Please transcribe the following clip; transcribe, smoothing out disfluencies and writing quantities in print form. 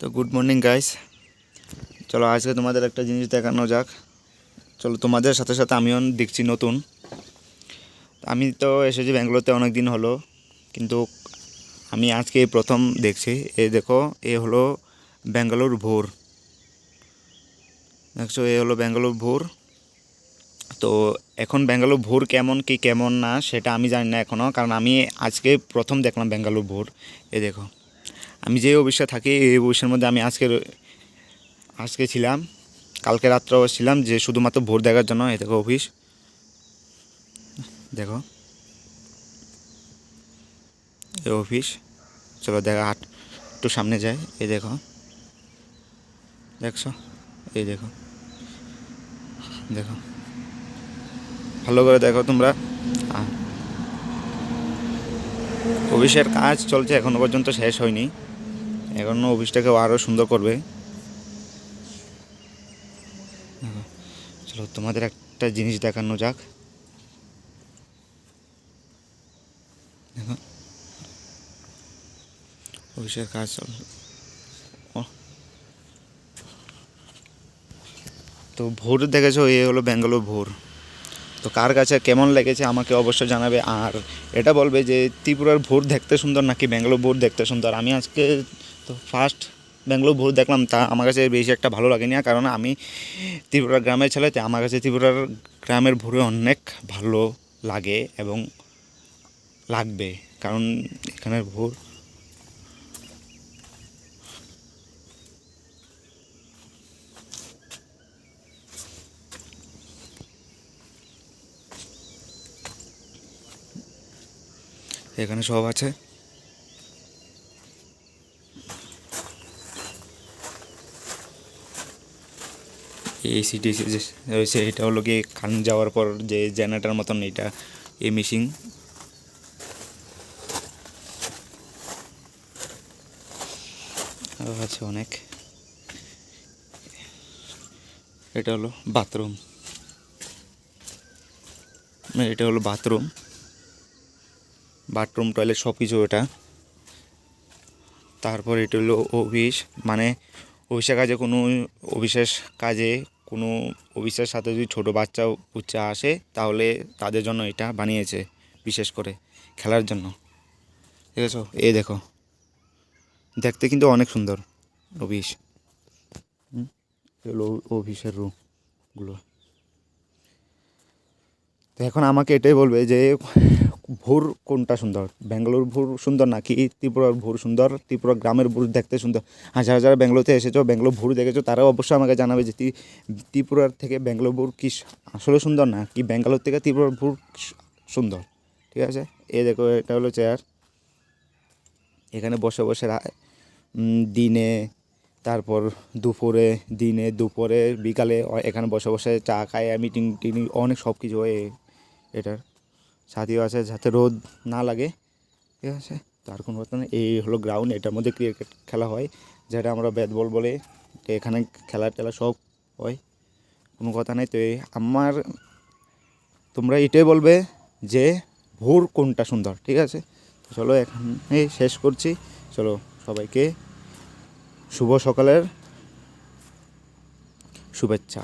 তো good morning guys, চলো আজকে তোমাদের একটা জিনিস দেখানো যাক। চলো তোমাদের সাথে সাথে আমিও দেখছি নতুন। আমি তো এসেছি ব্যাঙ্গালোরতে অনেক দিন হলো, কিন্তু আমি আজকে এই প্রথম দেখছি। এই দেখো, এ হলো ব্যাঙ্গালোর ভোর। দেখছো, এ হলো ব্যাঙ্গালোর ভোর। তো এখন ব্যাঙ্গালোর ভোর কেমন কি কেমন না সেটা আমি জানি না এখনও, কারণ আমি আজকে প্রথম দেখলাম ব্যাঙ্গালোর ভোর। এ দেখো, আমি যে অফিসে থাকি এই অফিসের মধ্যে আমি আজকে ছিলাম, কালকে রাত্রেও ছিলাম, যে শুধুমাত্র ভোর দেখার জন্য। এ দেখো অফিস, দেখো এই অফিস। চলো দেখা একটু সামনে যাই। এই দেখো, দেখছো, এই দেখো, দেখো ভালো করে দেখো তোমরা। অফিসের কাজ চলছে, এখনো পর্যন্ত শেষ হয়নি, এখনও অফিসটাকে আরও সুন্দর করবে। দেখো, চলো তোমাদের একটা জিনিস দেখানো যাক। দেখো অফিসের কাজ চল। তো ভোর দেখেছো, এ হলো ব্যাঙ্গালোর ভোর। তো কার কাছে কেমন লেগেছে আমাকে অবশ্যই জানাবে, আর এটা বলবে যে ত্রিপুরার ভোর দেখতে সুন্দর নাকি ব্যাঙ্গালোর ভোর দেখতে সুন্দর। আমি আজকে তো ফার্স্ট ব্যাঙ্গালোর ভোর দেখলাম, তা আমার কাছে বেশি একটা ভালো লাগেনি, কারণ আমি ত্রিপুরার গ্রামের ছেলেতে আমার কাছে ত্রিপুরার গ্রামের ভোরে অনেক ভালো লাগে এবং লাগবে, কারণ এখানের ভোর এখানে সব আছে। এসি টিসি যে রয়েছে, এটা হলো গিয়ে কারেন্ট যাওয়ার পর যে জেনারেটার মতন, এটা এই মেশিন। আরও আছে অনেক। এটা হলো বাথরুম, এটা হলো বাথরুম টয়লেট সব কিছু এটা। তারপর এটা হলো অফিস, মানে অফিসের কাজে কোনো অফিসের সাথে যদি ছোটো বাচ্চা উচ্চা আসে তাহলে তাদের জন্য এটা বানিয়েছে, বিশেষ করে খেলার জন্য। ঠিক আছে, এই দেখো, দেখতে কিন্তু অনেক সুন্দর অফিস। এগুলো অফিসের রুমগুলো। তো এখন আমাকে এটাই বলবে যে ভোর কোনটা সুন্দর, ব্যাঙ্গালোর ভোর সুন্দর নাকি ত্রিপুরার ভোর সুন্দর, ত্রিপুরা গ্রামের ভোর দেখতে সুন্দর। আর যারা যারা ব্যাঙ্গালোরতে এসেছো, ব্যাঙ্গালোর ভোর দেখেছো, তারাও অবশ্যই আমাকে জানাবে যে ত্রিপুরার থেকে ব্যাঙ্গালোর ভোর কি আসলে সুন্দর, না কি ব্যাঙ্গালোর থেকে ত্রিপুরার ভোর সুন্দর। ঠিক আছে, এই দেখো, এটা হলো চেয়ার। এখানে বসে বসে দিনে, তারপর দুপুরে বিকালে এখানে বসে বসে চা খায়, মিটিং টিটিং অনেক সব কিছু হয় এটার সাথেও আছে, যাতে রোদ না লাগে। ঠিক আছে, তার কোনো কথা নেই। এই হলো গ্রাউন্ড, এটার মধ্যে ক্রিকেট খেলা হয়, যেটা আমরা ব্যাট বল বলে। তো এখানে খেলা টেলা সব হয়, কোনো কথা নেই। তো তোমরা এটাই বলবে যে ভোর কোনটা সুন্দর। ঠিক আছে, চলো এখানে শেষ করছি। চলো, সবাইকে শুভ সকালের শুভেচ্ছা।